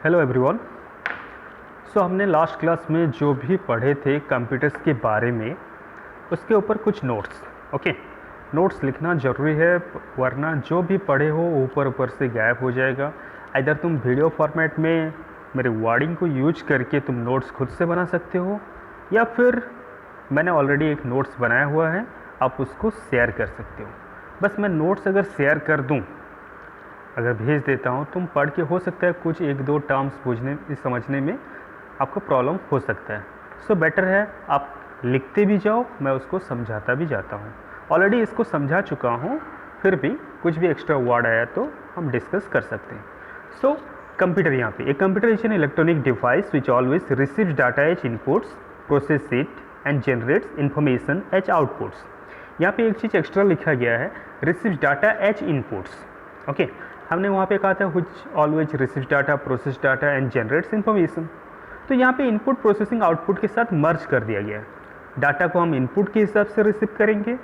Hello everyone. हमने last class में जो भी पढ़े थे कंप्यूटर्स के बारे में, उसके ऊपर कुछ नोट्स नोट्स लिखना ज़रूरी है, वरना जो भी पढ़े हो ऊपर ऊपर से गायब हो जाएगा। इधर तुम वीडियो फॉर्मेट में मेरे वर्डिंग को यूज करके तुम नोट्स खुद से बना सकते हो, या फिर मैंने ऑलरेडी एक नोट्स बनाया हुआ है, आप उसको शेयर कर सकते हो। बस मैं नोट्स अगर शेयर कर दूँ, अगर भेज देता हूँ, तुम पढ़ के हो सकता है कुछ एक दो टर्म्स बुझने समझने में आपको प्रॉब्लम हो सकता है। बेटर है आप लिखते भी जाओ, मैं उसको समझाता भी जाता हूँ। ऑलरेडी इसको समझा चुका हूँ, फिर भी कुछ भी एक्स्ट्रा वर्ड आया तो हम डिस्कस कर सकते हैं। कंप्यूटर, यहाँ पे एक computer is an electronic device which always receives data as inputs, process it and generates information as outputs. यहाँ पे एक चीज़ एक्स्ट्रा लिखा गया है, receives data as inputs. Okay, हमने वहाँ पे कहा था which always receives data, process data and generates information. तो यहाँ पे इनपुट प्रोसेसिंग आउटपुट के साथ मर्ज कर दिया गया है। डाटा को हम इनपुट के हिसाब से रिसीव करेंगे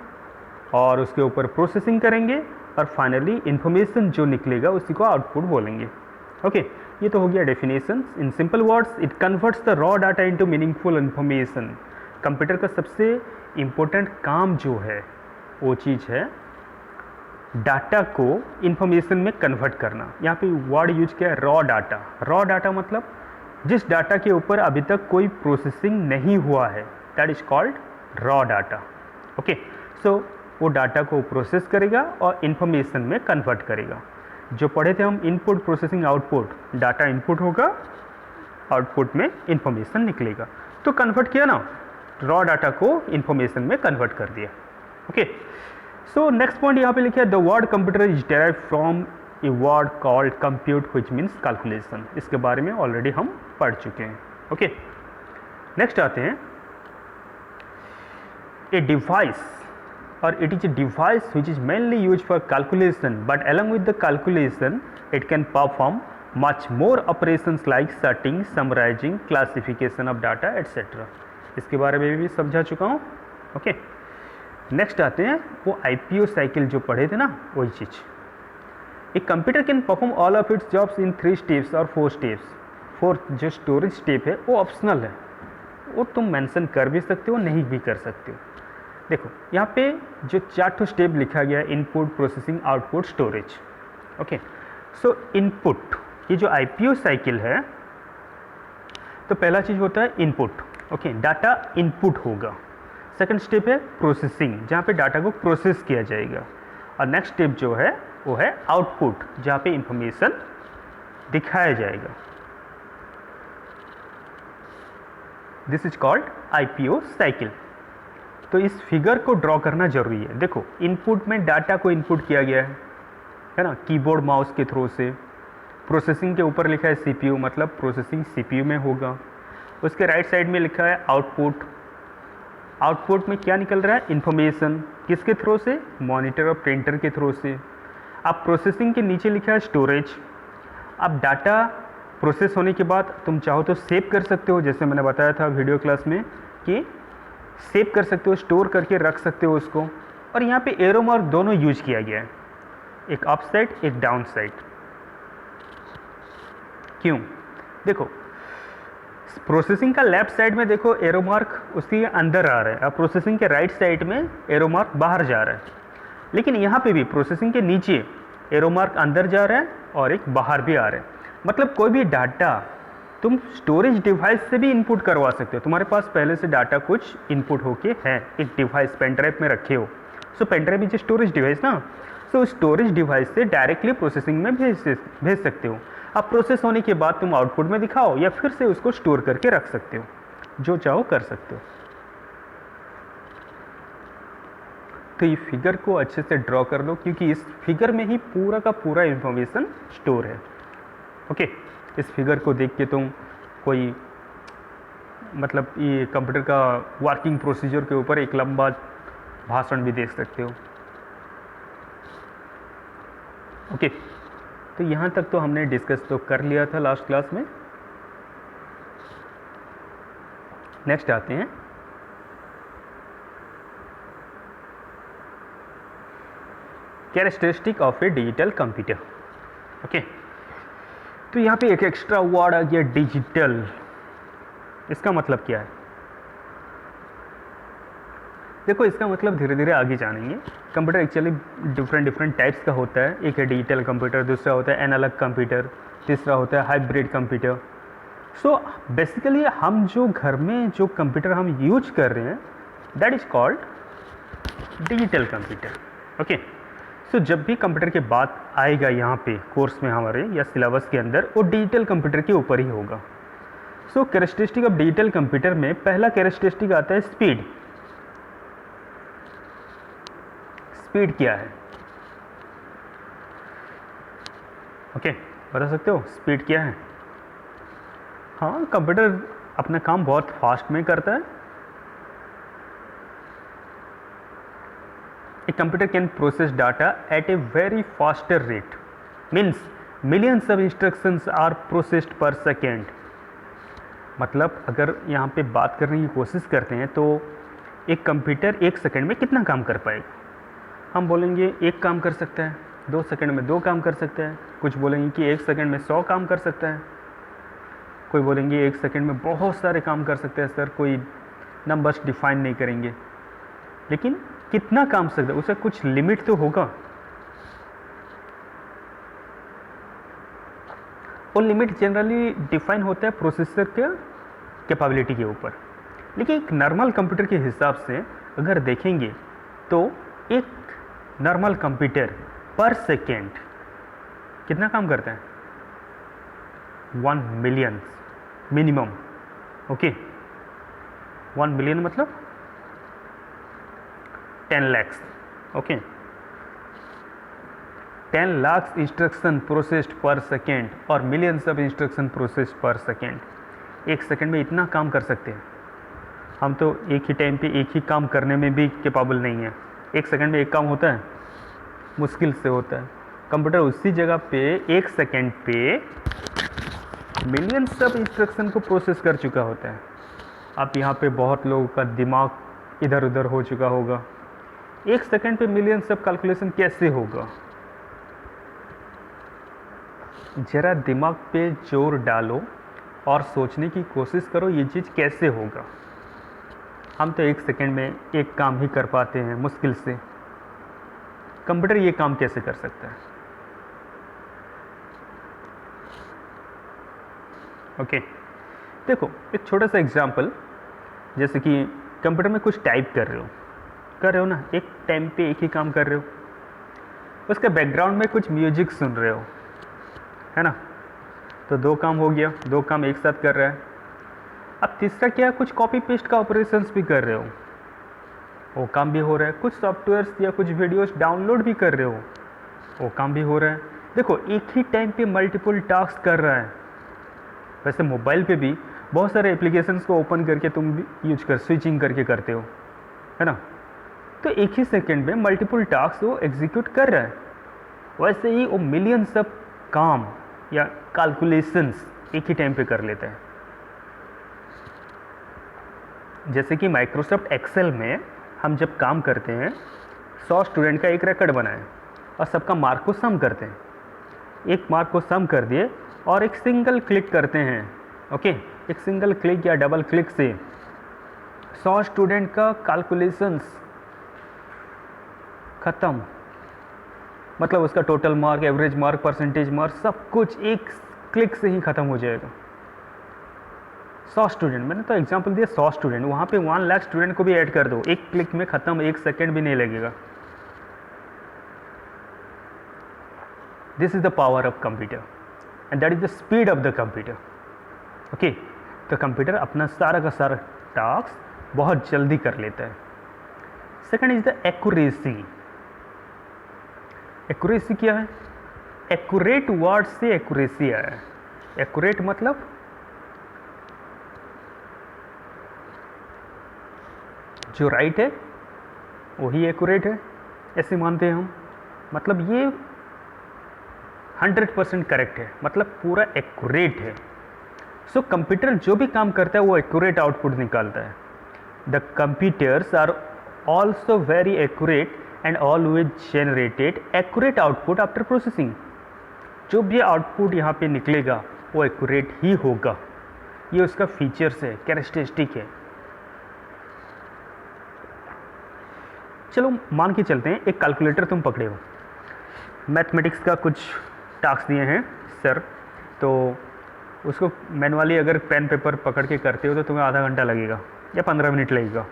और उसके ऊपर प्रोसेसिंग करेंगे, और फाइनली इन्फॉर्मेशन जो निकलेगा उसी को आउटपुट बोलेंगे। ओके, ये तो हो गया definition. In simple words, it converts the raw data into meaningful information. Computer का सबसे इम्पोर्टेंट काम जो है वो चीज़ है डाटा को इन्फॉर्मेशन में कन्वर्ट करना। यहाँ पे वर्ड यूज किया है रॉ डाटा। रॉ डाटा मतलब जिस डाटा के ऊपर अभी तक कोई प्रोसेसिंग नहीं हुआ है, that is called raw data. Okay, वो डाटा को प्रोसेस करेगा और इन्फॉर्मेशन में कन्वर्ट करेगा। जो पढ़े थे हम input processing output, data input होगा, आउटपुट में इन्फॉर्मेशन निकलेगा। तो कन्वर्ट किया ना, रॉ डाटा को इन्फॉर्मेशन में कन्वर्ट कर दिया। ओके, नेक्स्ट पॉइंट यहाँ पे लिखा है the word computer is derive from a word called compute which means calculation. इसके बारे में ऑलरेडी हम पढ़ चुके हैं। ओके, नेक्स्ट आते हैं ए डिवाइस, और it is a device which is mainly use for calculation, but along with the calculation it can perform much more operations like sorting, summarizing, classification of data etc. इसके बारे में भी समझा चुका हूँ। ओके, नेक्स्ट आते हैं वो आईपीओ साइकिल जो पढ़े थे ना, वही चीज़। एक computer can perform all of its jobs in 3 steps और 4 स्टेप्स। 4 जो स्टोरेज स्टेप है वो ऑप्शनल है, वो तुम मेंशन कर भी सकते हो, नहीं भी कर सकते हो। देखो यहाँ पे जो 4 स्टेप लिखा गया है, input, processing, output, storage. Okay, input, ये जो आईपीओ साइकिल है, तो पहला चीज़ होता है इनपुट। ओके, डाटा इनपुट होगा। सेकंड स्टेप है प्रोसेसिंग, जहाँ पे डाटा को प्रोसेस किया जाएगा, और नेक्स्ट स्टेप जो है वो है आउटपुट, जहाँ पे इंफॉर्मेशन दिखाया जाएगा। This is called IPO cycle. तो इस फिगर को ड्रॉ करना जरूरी है। देखो, इनपुट में डाटा को इनपुट किया गया है ना, कीबोर्ड माउस के थ्रू से। प्रोसेसिंग के ऊपर लिखा है सीपीयू, मतलब प्रोसेसिंग सीपीयू में होगा। उसके राइट साइड में लिखा है आउटपुट। आउटपुट में क्या निकल रहा है, इन्फॉर्मेशन। किसके थ्रू से, मॉनिटर और प्रिंटर के थ्रू से। अब प्रोसेसिंग के नीचे लिखा है स्टोरेज। अब डाटा प्रोसेस होने के बाद तुम चाहो तो सेव कर सकते हो, जैसे मैंने बताया था वीडियो क्लास में कि सेव कर सकते हो, स्टोर करके रख सकते हो उसको। और यहाँ पे एरो मार्क दोनों यूज किया गया है, एक अप साइड एक डाउन साइड। क्यों, देखो प्रोसेसिंग का लेफ्ट साइड में देखो एरो मार्क उसके अंदर आ रहा है, अब प्रोसेसिंग के राइट साइड में एरो मार्क बाहर जा रहा है। लेकिन यहाँ पे भी प्रोसेसिंग के नीचे एरो मार्क अंदर जा रहा है और एक बाहर भी आ रहा है। मतलब कोई भी डाटा तुम स्टोरेज डिवाइस से भी इनपुट करवा सकते हो। तुम्हारे पास पहले से डाटा कुछ इनपुट होके है, एक डिवाइस पेन ड्राइव में रखे हो, pen drive is storage device ना, स्टोरेज डिवाइस से डायरेक्टली प्रोसेसिंग में भेज सकते हो। अब प्रोसेस होने के बाद तुम आउटपुट में दिखाओ, या फिर से उसको स्टोर करके रख सकते हो, जो चाहो कर सकते हो। तो ये फिगर को अच्छे से ड्रॉ कर लो, क्योंकि इस फिगर में ही पूरा का पूरा इंफॉर्मेशन स्टोर है। ओके, इस फिगर को देख के तुम कोई मतलब ये कंप्यूटर का वर्किंग प्रोसीजर के ऊपर एक लंबा भाषण भी दे सकते हो। ओके, तो यहाँ तक तो हमने डिस्कस तो कर लिया था लास्ट क्लास में। नेक्स्ट आते हैं characteristic of A digital computer. Okay, तो यहाँ पे एक एक्स्ट्रा वर्ड आ गया डिजिटल। इसका मतलब क्या है? देखो, इसका मतलब धीरे धीरे आगे जानेंगे। कंप्यूटर एक्चुअली डिफरेंट टाइप्स का होता है। एक है डिजिटल कंप्यूटर, दूसरा होता है एनालॉग कंप्यूटर, तीसरा होता है हाइब्रिड कंप्यूटर। सो बेसिकली हम जो घर में जो कंप्यूटर हम यूज कर रहे हैं that is called digital computer. Okay, so जब भी कंप्यूटर की बात आएगा यहाँ पे कोर्स में हमारे या सिलेबस के अंदर, वो डिजिटल कंप्यूटर के ऊपर ही होगा। सो कैरेक्टरिस्टिक ऑफ डिजिटल कंप्यूटर में पहला कैरेक्टरिस्टिक आता है स्पीड। स्पीड क्या है? ओके, बता सकते हो स्पीड क्या है? हाँ, कंप्यूटर अपना काम बहुत फास्ट में करता है। A computer can process data at a very faster rate, means millions of instructions are processed per second। मतलब अगर यहाँ पे बात करने की कोशिश करते हैं तो एक कंप्यूटर एक सेकंड में कितना काम कर पाएगा? हम बोलेंगे एक काम कर सकता है, 2 सेकंड में 2 काम कर सकता है, कुछ बोलेंगे कि 1 सेकंड में 100 काम कर सकता है, कोई बोलेंगे 1 सेकंड में बहुत सारे काम कर सकते हैं। सर, कोई नंबर्स डिफाइन नहीं करेंगे, लेकिन कितना काम सकता है, उसे कुछ लिमिट तो होगा। और लिमिट जनरली डिफाइन होता है प्रोसेसर के कैपेबिलिटी के ऊपर। लेकिन एक नॉर्मल कंप्यूटर के हिसाब से अगर देखेंगे तो एक नॉर्मल कंप्यूटर पर सेकेंड कितना काम करता है? 1 मिलियन मिनिमम। ओके, 1 मिलियन मतलब 10 lakhs। Okay, 10 lakhs instruction processed पर सेकेंड और मिलियंस ऑफ इंस्ट्रक्शन प्रोसेस्ड पर सेकेंड। एक सेकेंड में इतना काम कर सकते हैं। हम तो एक ही टाइम पे एक ही काम करने में भी कैपेबल नहीं है। एक सेकेंड में एक काम होता है? मुश्किल से होता है। कंप्यूटर उसी जगह पे एक सेकेंड पे मिलियंस ऑफ इंस्ट्रक्शन को प्रोसेस कर चुका होता है। अब यहाँ पे बहुत लोगों का दिमाग इधर उधर हो चुका होगा। एक सेकेंड पे मिलियंस ऑफ कैलकुलेशन कैसे होगा? जरा दिमाग पे जोर डालो और सोचने की कोशिश करो, ये चीज़ कैसे होगा। हम तो एक सेकेंड में एक काम ही कर पाते हैं मुश्किल से। कंप्यूटर ये काम कैसे कर सकता है? ओके, देखो एक छोटा सा एग्जांपल, जैसे कि कंप्यूटर में कुछ टाइप कर रहे हो ना, एक टाइम पे एक ही काम कर रहे हो, उसके बैकग्राउंड में कुछ म्यूजिक सुन रहे हो, है ना, तो 2 काम हो गया, 2 काम एक साथ कर रहा है। अब तीसरा क्या, कुछ कॉपी पेस्ट का ऑपरेशंस भी कर रहे हो, वो काम भी हो रहा है। कुछ सॉफ्टवेयर्स या कुछ वीडियोस डाउनलोड भी कर रहे हो, वो काम भी हो रहा है। देखो, एक ही टाइम पे मल्टीपल टास्क कर रहा है। वैसे मोबाइल पे भी बहुत सारे एप्लीकेशंस को ओपन करके तुम भी यूज कर स्विचिंग करके करते हो, है ना, तो एक ही सेकंड में मल्टीपल टास्क वो एग्जीक्यूट कर रहा है। वैसे ही वो मिलियंस ऑफ काम या कैलकुलेशंस एक ही टाइम पे कर लेता है। जैसे कि माइक्रोसॉफ्ट एक्सेल में हम जब काम करते हैं, 100 स्टूडेंट का एक रिकॉर्ड बनाएं और सबका मार्क को सम करते हैं। एक मार्क को सम कर दिए और एक सिंगल क्लिक करते हैं। ओके, एक सिंगल क्लिक या डबल क्लिक से 100 स्टूडेंट का कैलकुलेशंस ख़त्म। मतलब उसका total mark, average mark, percentage mark, सब कुछ एक क्लिक से ही ख़त्म हो जाएगा। 100 स्टूडेंट, मैंने तो एग्जांपल दिया 100 स्टूडेंट, वहाँ पे 1 लाख स्टूडेंट को भी ऐड कर दो, एक क्लिक में ख़त्म, एक सेकेंड भी नहीं लगेगा। This is the power of computer and that is the speed of the computer. Okay, तो कंप्यूटर अपना सारा का सारा टास्क बहुत जल्दी कर लेता है। Second is the accuracy. Accuracy क्या है? एक्यूरेट वर्ड से एक्यूरेसी आया है। एक्यूरेट मतलब जो राइट है वही एक्यूरेट है, ऐसे मानते हैं हम। मतलब ये 100% करेक्ट है, मतलब पूरा एक्यूरेट है। सो कंप्यूटर जो भी काम करता है वो एक्यूरेट आउटपुट निकालता है। The computers are also very accurate and always generated accurate output after processing। जो भी आउटपुट यहाँ पे निकलेगा वो एक्यूरेट ही होगा। ये उसका फीचर्स है, कैरेक्टरिस्टिक है। चलो मान के चलते हैं एक कैलकुलेटर तुम पकड़े हो, मैथमेटिक्स का कुछ टास्क दिए हैं सर, तो उसको मैनुअली अगर पेन पेपर पकड़ के करते हो तो तुम्हें आधा घंटा लगेगा या 15 मिनट लगेगा।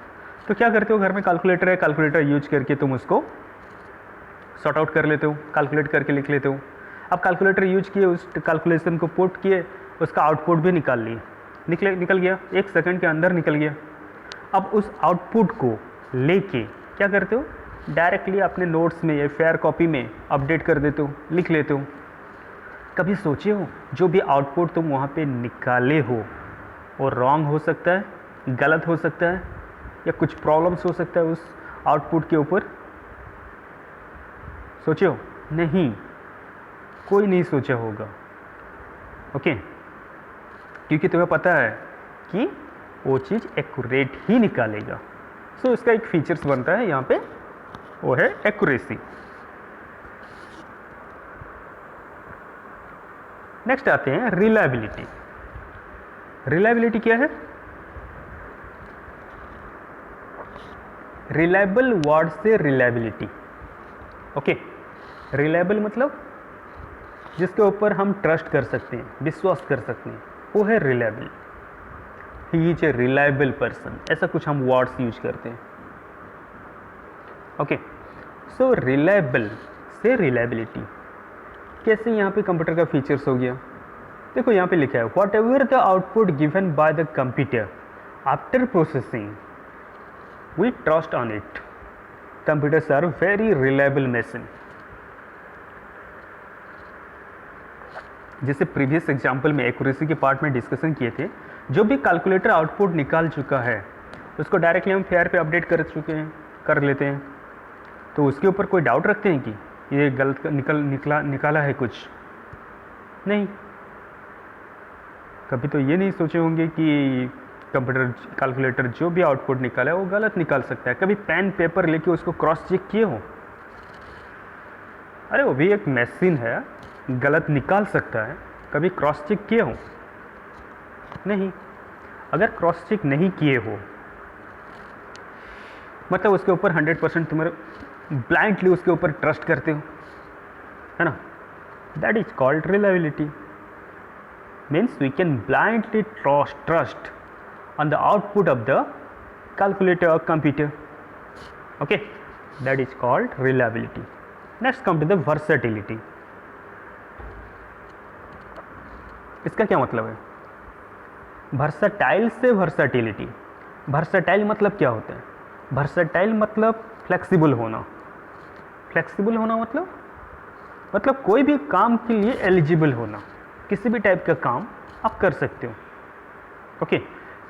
तो क्या करते हो, घर में कैलकुलेटर है, कैलकुलेटर यूज करके तुम उसको सॉर्ट आउट कर लेते हो, कैलकुलेट करके लिख लेते हो। अब कैलकुलेटर यूज किए, उस कैलकुलेशन को पुट किए, उसका आउटपुट भी निकाल लिए, निकल गया, 1 सेकंड के अंदर निकल गया। अब उस आउटपुट को लेके क्या करते हो, डायरेक्टली अपने नोट्स में या फेयर कॉपी में अपडेट कर देते हो, लिख लेते हो। कभी सोचे हो जो भी आउटपुट तुम वहाँ पे निकाले हो वो रॉन्ग हो सकता है, गलत हो सकता है, या कुछ प्रॉब्लम्स हो सकता है उस आउटपुट के ऊपर? सोचे हो? नहीं, कोई नहीं सोचा होगा। ओके, क्योंकि तुम्हें पता है कि वो चीज़ एक्यूरेट ही निकालेगा। सो इसका एक फीचर्स बनता है यहाँ पे, वो है एक्यूरेसी। नेक्स्ट आते हैं रिलायबिलिटी। रिलायबिलिटी क्या है? रिलायबल वर्ड से रिलायबिलिटी। ओके, रिलायबल मतलब जिसके ऊपर हम ट्रस्ट कर सकते हैं, विश्वास कर सकते हैं, वो है reliable. He is a reliable person, ऐसा कुछ हम वर्ड्स यूज करते हैं। ओके, सो रिलायबल से रिलायबिलिटी कैसे यहाँ पे कंप्यूटर का फीचर्स हो गया? देखो यहाँ पे लिखा है, whatever the output given by the computer after processing we trust on it. Computers are very reliable machine. जैसे प्रीवियस एग्जाम्पल में एक्यूरेसी के पार्ट में डिस्कशन किए थे, जो भी कैलकुलेटर आउटपुट निकाल चुका है उसको डायरेक्टली हम फेयर पे अपडेट कर चुके हैं, कर लेते हैं। तो उसके ऊपर कोई डाउट रखते हैं कि ये गलत निकाला है कुछ? नहीं, कभी तो ये नहीं सोचे होंगे कि कंप्यूटर कैलकुलेटर जो भी आउटपुट निकाला है वो गलत निकाल सकता है। कभी पेन पेपर लेके उसको क्रॉस चेक किए हो? अरे वो भी एक मशीन है, गलत निकाल सकता है, कभी क्रॉस चेक किए हो? नहीं। अगर क्रॉस चेक नहीं किए हो मतलब उसके ऊपर 100% तुम्हारे ब्लाइंडली उसके ऊपर ट्रस्ट करते हो, है ना? That is called reliability. Means we can blindly trust on the output of the calculator or computer. Okay, that is called reliability. Next come to the versatility. इसका क्या मतलब है? वर्सटाइल से वर्सटिलिटी। वर्सटाइल मतलब क्या होता है? वर्सटाइल मतलब फ्लेक्सिबल होना। फ्लेक्सिबल होना मतलब कोई भी काम के लिए एलिजिबल होना, किसी भी टाइप का काम आप कर सकते हो। Okay,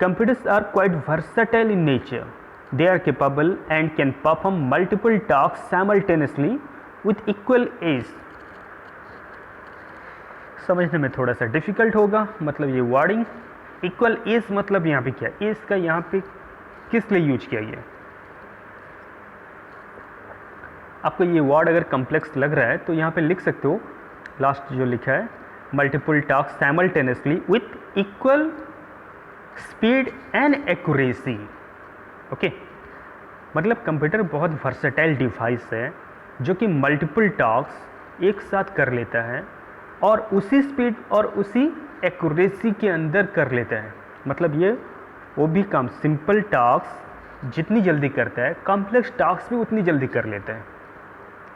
computers are quite versatile in nature. They are capable and can perform multiple tasks simultaneously with equal ease. समझने में थोड़ा सा डिफिकल्ट होगा, मतलब ये वर्डिंग इक्वल एज मतलब यहाँ पे क्या, एज का यहाँ पे किस लिए यूज किया गया? आपको ये वर्ड अगर कॉम्प्लेक्स लग रहा है तो यहाँ पे लिख सकते हो, लास्ट जो लिखा है, multiple task simultaneously with equal speed and accuracy. Okay, मतलब कंप्यूटर बहुत वर्सेटाइल डिवाइस है जो कि मल्टीपल टास्क एक साथ कर लेता है और उसी स्पीड और उसी एक्यूरेसी के अंदर कर लेता है। मतलब ये वो भी काम सिंपल टास्क जितनी जल्दी करता है, कॉम्प्लेक्स टास्क भी उतनी जल्दी कर लेता है।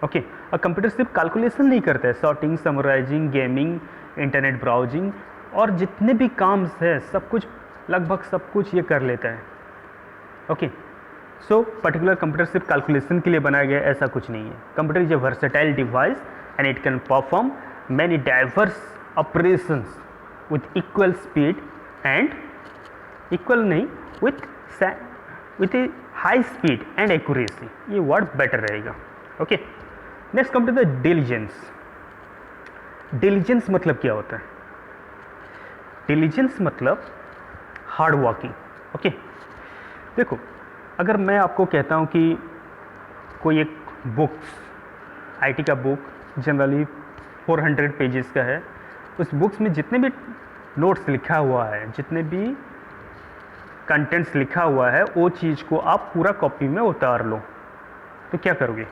ओके, और कंप्यूटर सिर्फ कैलकुलेशन नहीं करता है, sorting, summarising, gaming, internet browsing और जितने भी काम्स है सब कुछ, लगभग सब कुछ ये कर लेता है। ओके, सो पर्टिकुलर कंप्यूटर सिर्फ कैलकुलेशन के लिए बनाया गया ऐसा कुछ नहीं है। Computer is a versatile device and it can perform many diverse operations with equal speed and equal नहीं with a high speed and accuracy. ये वर्ड बेटर रहेगा। Okay, next come to the diligence. Diligence मतलब क्या होता है? Diligence मतलब hard working. Okay, देखो अगर मैं आपको कहता हूँ कि कोई एक बुक्स, आईटी का बुक जनरली 400 पेजेस का है। उस बुक्स में जितने भी नोट्स लिखा हुआ है, जितने भी कंटेंट्स लिखा हुआ है, वो चीज़ को आप पूरा कॉपी में उतार लो। तो क्या करोगे?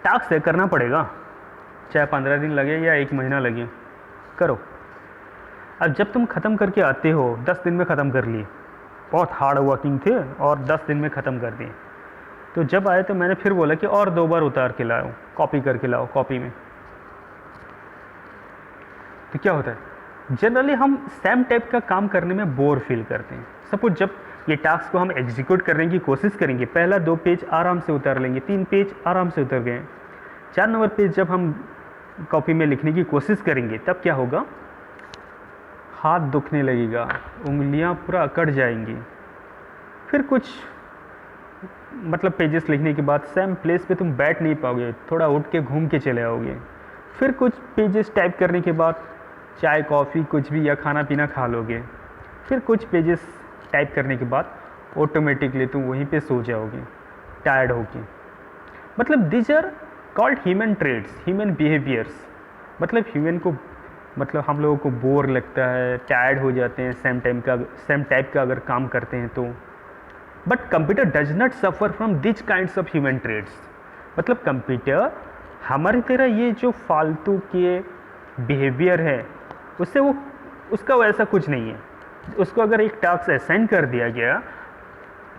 टास्क तय करना पड़ेगा, चाहे 15 दिन लगे या 1 महीना लगे, करो। अब जब तुम ख़त्म करके आते हो, 10 दिन में ख़त्म कर लिए, बहुत हार्ड वर्किंग थे और 10 दिन में ख़त्म कर दिए। तो जब आए तो मैंने फिर बोला कि और 2 बार उतार के लाओ, कॉपी करके लाओ कॉपी में। तो क्या होता है, जनरली हम सेम टाइप का काम करने में बोर फील करते हैं। सपोज जब ये टास्क को हम एग्जीक्यूट करने की कोशिश करेंगे, पहला 2 पेज आराम से उतार लेंगे, 3 पेज आराम से उतर गए, 4 नंबर पेज जब हम कॉपी में लिखने की कोशिश करेंगे, तब क्या होगा, हाथ दुखने लगेगा, उंगलियां पूरा अकड़ जाएंगी। फिर कुछ मतलब पेजेस लिखने के बाद सेम प्लेस पे तुम बैठ नहीं पाओगे, थोड़ा उठ के घूम के चले आओगे। फिर कुछ पेजेस टाइप करने के बाद चाय कॉफ़ी कुछ भी या खाना पीना खा लोगे। फिर कुछ पेजेस टाइप करने के बाद ऑटोमेटिकली तुम वहीं पे सो जाओगे टायर्ड होके। मतलब this are called human traits, human behaviours. मतलब ह्यूमन को, मतलब हम लोगों को बोर लगता है, टायर्ड हो जाते हैं सेम टाइप का अगर काम करते हैं तो। But computer does not suffer from this kinds of human traits. मतलब कंप्यूटर हमारी तरह ये जो फालतू के बिहेवियर है उससे वो, उसका वैसा कुछ नहीं है। उसको अगर एक टास्क असाइन कर दिया गया,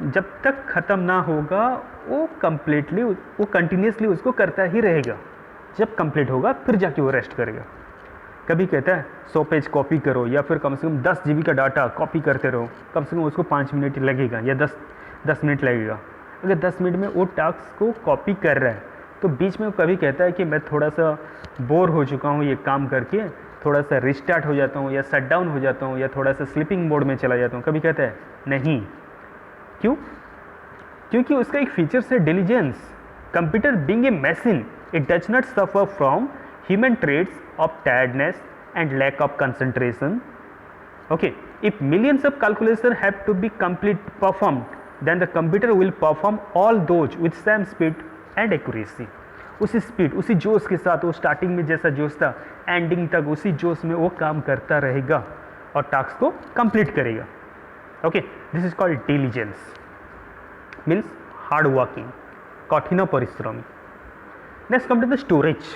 जब तक ख़त्म ना होगा वो कंप्लीटली, वो कंटिन्यूसली उसको करता ही रहेगा। जब कंप्लीट होगा फिर जाके वो रेस्ट करेगा। कभी कहता है 100 पेज कॉपी करो, या फिर कम से कम 10 GB का डाटा कॉपी करते रहो, कम से कम उसको 5 मिनट लगेगा या 10 मिनट लगेगा। अगर 10 मिनट में वो टास्क को कॉपी कर रहा है तो बीच में वो कभी कहता है कि मैं थोड़ा सा बोर हो चुका हूँ ये काम करके, थोड़ा सा रिस्टार्ट हो जाता हूँ या शट डाउन हो जाता हूँ या थोड़ा सा स्लीपिंग मोड में चला जाता हूँ, कभी कहता है नहीं। क्यों? क्योंकि उसका एक फीचर है diligence. Computer being a machine, it does not suffer from human traits of tiredness and lack of concentration. Okay, if millions of calculations have to be complete performed, then the computer will perform all those with same speed and accuracy. उसी speed, उसी जोश के साथ, वो starting में जैसा जोश था एंडिंग तक उसी जोश में वो काम करता रहेगा और टास्क को कंप्लीट करेगा। Okay, this is called diligence, means hard working, कठिन परिश्रम। Next come to the storage.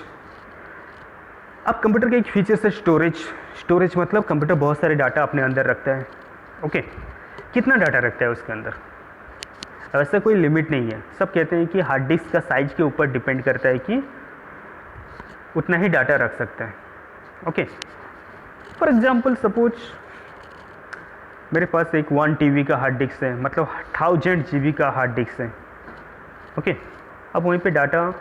अब कंप्यूटर का एक फीचर है स्टोरेज। स्टोरेज मतलब कंप्यूटर बहुत सारे डाटा अपने अंदर रखता है। ओके, कितना डाटा रखता है उसके अंदर, ऐसा कोई लिमिट नहीं है। सब कहते हैं कि हार्ड डिस्क का साइज के ऊपर डिपेंड करता है कि उतना ही डाटा रख सकता है। ओके, फॉर एग्जांपल सपोज मेरे पास एक 1 TB का हार्ड डिस्क है, मतलब 1000 GB का हार्ड डिस्क है। ओके, अब वहीं पे डाटा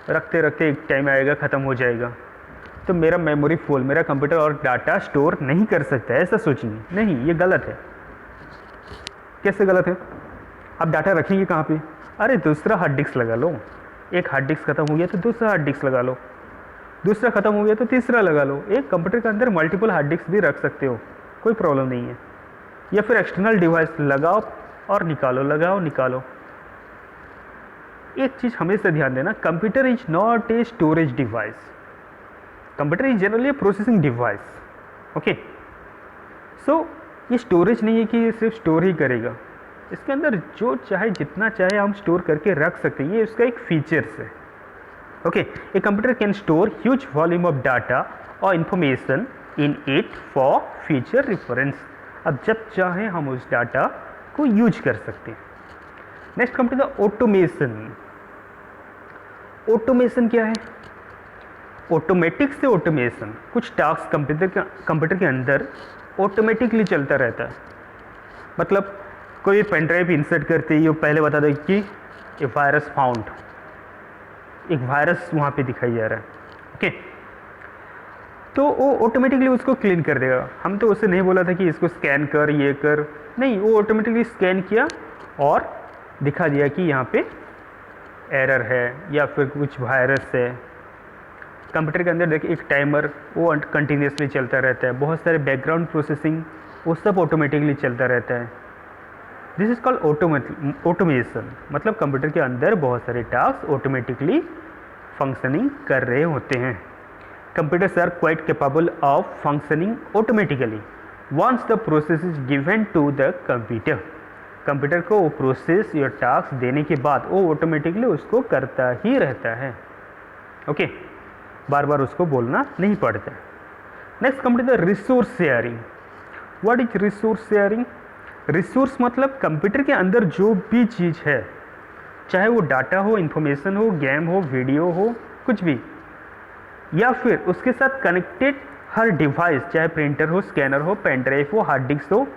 रखते रखते एक टाइम आएगा ख़त्म हो जाएगा, तो मेरा मेमोरी फुल, मेरा कंप्यूटर और डाटा स्टोर नहीं कर सकता है, ऐसा सोचिए। नहीं, ये गलत है। कैसे गलत है? आप डाटा रखेंगे कहाँ पे? अरे दूसरा हार्ड डिस्क लगा लो। एक हार्ड डिस्क खत्म हो गया तो दूसरा हार्ड डिस्क लगा लो, दूसरा खत्म हो गया तो तीसरा लगा लो। एक कंप्यूटर के अंदर मल्टीपल हार्ड डिस्क भी रख सकते हो, कोई प्रॉब्लम नहीं है। या फिर एक्सटर्नल डिवाइस लगाओ और निकालो, लगाओ निकालो। एक चीज़ हमेशा ध्यान देना, computer is not a storage device, computer is generally processing device. Okay, so ये स्टोरेज नहीं है कि ये सिर्फ स्टोर ही करेगा, इसके अंदर जो चाहे जितना चाहे हम स्टोर करके रख सकते हैं, ये उसका एक फीचर्स है। Okay, a computer can store huge volume of data और information in it for future reference. अब जब चाहे हम उस डाटा को यूज कर सकते हैं। Next come to the automation. Automation क्या है? ऑटोमेटिक से ऑटोमेशन, कुछ टास्क कंप्यूटर के अंदर ऑटोमेटिकली चलता रहता है। मतलब कोई पेन ड्राइव इंसर्ट करते ही वो पहले बता दे कि ए वायरस फाउंड, एक वायरस वहाँ पे दिखाई जा रहा है। ओके, तो वो ऑटोमेटिकली उसको क्लीन कर देगा। हम तो उससे नहीं बोला था कि इसको स्कैन कर, ये कर, नहीं, वो ऑटोमेटिकली स्कैन किया और दिखा दिया कि यहाँ पे एरर है या फिर कुछ वायरस है। कंप्यूटर के अंदर देखिए एक टाइमर, वो कंटिन्यूसली चलता रहता है। बहुत सारे बैकग्राउंड प्रोसेसिंग, वो सब ऑटोमेटिकली चलता रहता है। This is called automation. मतलब कंप्यूटर के अंदर बहुत सारे टास्क ऑटोमेटिकली फंक्शनिंग कर रहे होते हैं। Computers are quite capable of functioning automatically once the process is given to the computer. Computer को वो प्रोसेस या टास्क देने के बाद वो ऑटोमेटिकली उसको करता ही रहता है। ओके, बार बार उसको बोलना नहीं पड़ता। Next come to the resource sharing. What is resource sharing? Resource मतलब कंप्यूटर के अंदर जो भी चीज़ है, चाहे वो डाटा हो, इंफॉर्मेशन हो, गेम हो, वीडियो हो, कुछ भी, या फिर उसके साथ कनेक्टेड हर डिवाइस, चाहे प्रिंटर हो, स्कैनर हो, पेन ड्राइव हो, हार्ड डिस्क हो,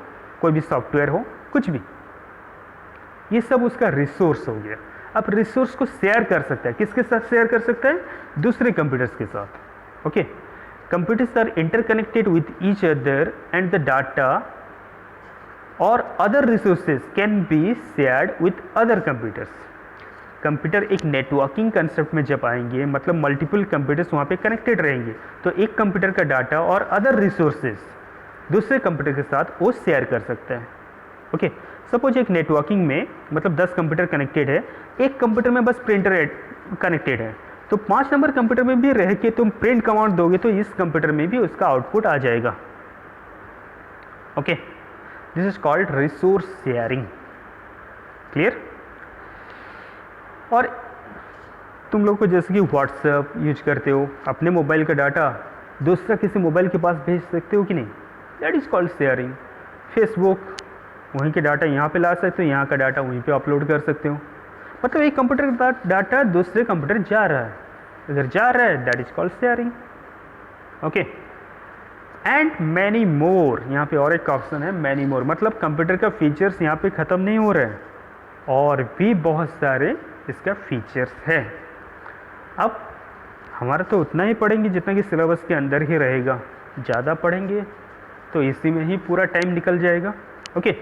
कोई भी सॉफ्टवेयर हो, कुछ भी, ये सब उसका रिसोर्स हो गया। अब रिसोर्स को शेयर कर सकता है, किसके साथ शेयर कर सकता है? दूसरे कंप्यूटर्स के साथ। Okay, computers are interconnected with each other and the data और other resources can be shared with other computers. Computer एक नेटवर्किंग कंसेप्ट में जब आएंगे, मतलब मल्टीपल कंप्यूटर्स वहाँ पे कनेक्टेड रहेंगे, तो एक कंप्यूटर का डाटा और अदर रिसोर्सेज दूसरे कंप्यूटर के साथ वो शेयर कर सकता है। ओके, सपोज एक नेटवर्किंग में मतलब 10 कंप्यूटर कनेक्टेड है, एक कंप्यूटर में बस प्रिंटर कनेक्टेड है, तो 5 नंबर कंप्यूटर में भी रह के तुम प्रिंट कमांड दोगे तो इस कंप्यूटर में भी उसका आउटपुट आ जाएगा। Okay, this is called resource sharing. Clear? और तुम लोग को जैसे कि व्हाट्सएप यूज करते हो, अपने मोबाइल का डाटा दूसरा किसी मोबाइल के पास भेज सकते हो कि नहीं? That is called sharing. Facebook, वहीं के डाटा यहाँ पे ला सकते हो, यहाँ का डाटा वहीं पे अपलोड कर सकते हो। मतलब एक कंप्यूटर का डाटा दूसरे कंप्यूटर जा रहा है, अगर जा रहा है that is called sharing. Okay, and many more, यहाँ पे और एक ऑप्शन है मैनी मोर, मतलब कंप्यूटर का फीचर्स यहाँ पे ख़त्म नहीं हो रहे हैं, और भी बहुत सारे इसका फीचर्स है। अब हमारा तो उतना ही पढ़ेंगे जितना कि सिलेबस के अंदर ही रहेगा, ज़्यादा पढ़ेंगे तो इसी में ही पूरा टाइम निकल जाएगा। ओके,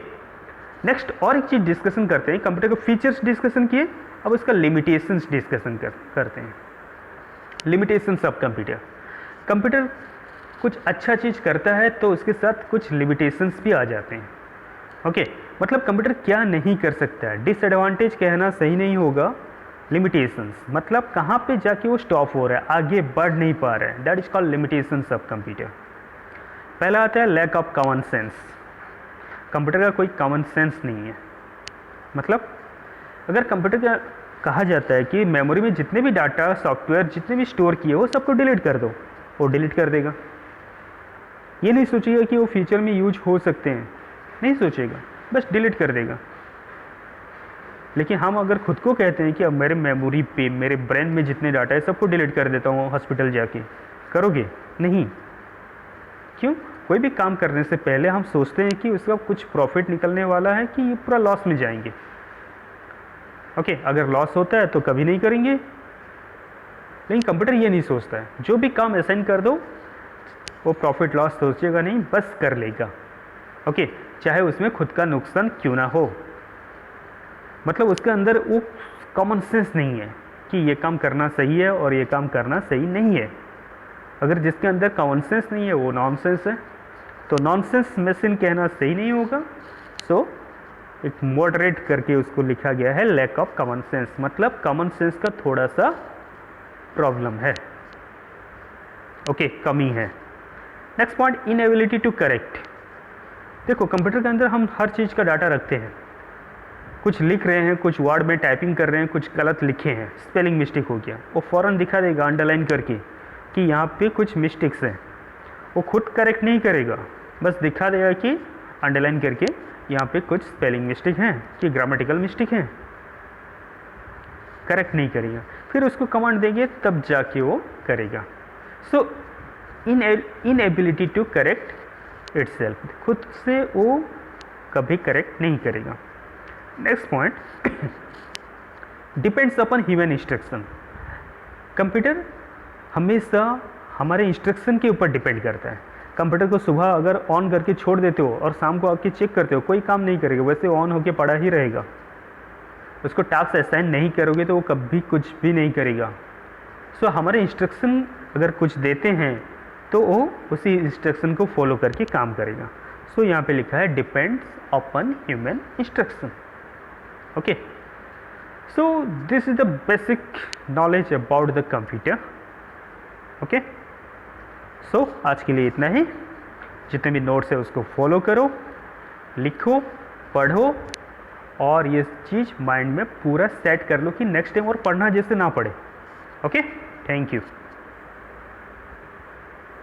नेक्स्ट और एक चीज़ डिस्कशन करते हैं। कंप्यूटर के फीचर्स डिस्कशन किए, अब उसका लिमिटेशंस डिस्कशन करते हैं। Limitations of computer. कंप्यूटर कुछ अच्छा चीज़ करता है तो उसके साथ कुछ लिमिटेशंस भी आ जाते हैं। ओके, मतलब कंप्यूटर क्या नहीं कर सकता है, डिसएडवांटेज कहना सही नहीं होगा। लिमिटेशंस मतलब कहाँ पे जाके वो स्टॉप हो रहा है, आगे बढ़ नहीं पा रहा है, that is called limitations of computer. पहला आता है lack of common sense. Computer का कोई कॉमन सेंस नहीं है। मतलब अगर कंप्यूटर का कहा जाता है कि मेमोरी में जितने भी डाटा, सॉफ्टवेयर जितने भी स्टोर किए हो सबको डिलीट कर दो, वो डिलीट कर देगा। ये नहीं सोचेगा कि वो फ्यूचर में यूज हो सकते हैं, नहीं सोचेगा, बस डिलीट कर देगा। लेकिन हम अगर खुद को कहते हैं कि अब मेरे मेमोरी पे, मेरे ब्रेन में जितने डाटा है सबको डिलीट कर देता हूँ हॉस्पिटल जाके, करोगे? नहीं। क्यों? कोई भी काम करने से पहले हम सोचते हैं कि उसका कुछ प्रॉफिट निकलने वाला है कि ये पूरा लॉस में जाएंगे। ओके, अगर लॉस होता है तो कभी नहीं करेंगे। लेकिन कंप्यूटर ये नहीं सोचता है, जो भी काम असाइन कर दो वो प्रॉफिट लॉस सोचेगा नहीं, बस कर लेगा। ओके, चाहे उसमें खुद का नुकसान क्यों ना हो। मतलब उसके अंदर वो कॉमन सेंस नहीं है कि ये काम करना सही है और ये काम करना सही नहीं है। अगर जिसके अंदर कॉमन सेंस नहीं है वो नॉनसेंस है, तो नॉनसेंस मशीन कहना सही नहीं होगा। सो एक मॉडरेट करके उसको लिखा गया है लैक ऑफ कॉमन सेंस, मतलब कॉमन सेंस का थोड़ा सा प्रॉब्लम है। ओके, कमी है। Next point, inability to correct. देखो कंप्यूटर के अंदर हम हर चीज़ का डाटा रखते हैं, कुछ लिख रहे हैं, कुछ वर्ड में टाइपिंग कर रहे हैं, कुछ गलत लिखे हैं, स्पेलिंग मिस्टेक हो गया, वो फ़ौरन दिखा देगा अंडरलाइन करके कि यहाँ पे कुछ मिस्टेक्स हैं। वो खुद करेक्ट नहीं करेगा, बस दिखा देगा कि अंडरलाइन करके यहाँ पे कुछ स्पेलिंग मिस्टेक हैं कि ग्रामेटिकल मिस्टेक हैं, करेक्ट नहीं करेगा। फिर उसको कमांड देंगे तब जाके वो करेगा। सो इनएबिलिटी टू करेक्ट इटसेल्फ, खुद से वो कभी करेक्ट नहीं करेगा। Next point, depends upon human instruction. Computer हमेशा हमारे इंस्ट्रक्शन के ऊपर डिपेंड करता है। कंप्यूटर को सुबह अगर ऑन करके छोड़ देते हो और शाम को आके चेक करते हो, कोई काम नहीं करेगा, वैसे ऑन होके पड़ा ही रहेगा। उसको टास्क असाइन नहीं करोगे तो वो कभी कुछ भी नहीं करेगा। सो हमारे इंस्ट्रक्शन अगर कुछ देते हैं तो वो उसी इंस्ट्रक्शन को फॉलो करके काम करेगा। सो यहाँ पे लिखा है depends upon human instruction. Okay, so this is the basic knowledge about the computer. Okay, so आज के लिए इतना ही। जितने भी नोट्स है उसको फॉलो करो, लिखो, पढ़ो, और ये चीज़ माइंड में पूरा सेट कर लो कि नेक्स्ट टाइम और पढ़ना जैसे ना पड़े। Okay, thank you.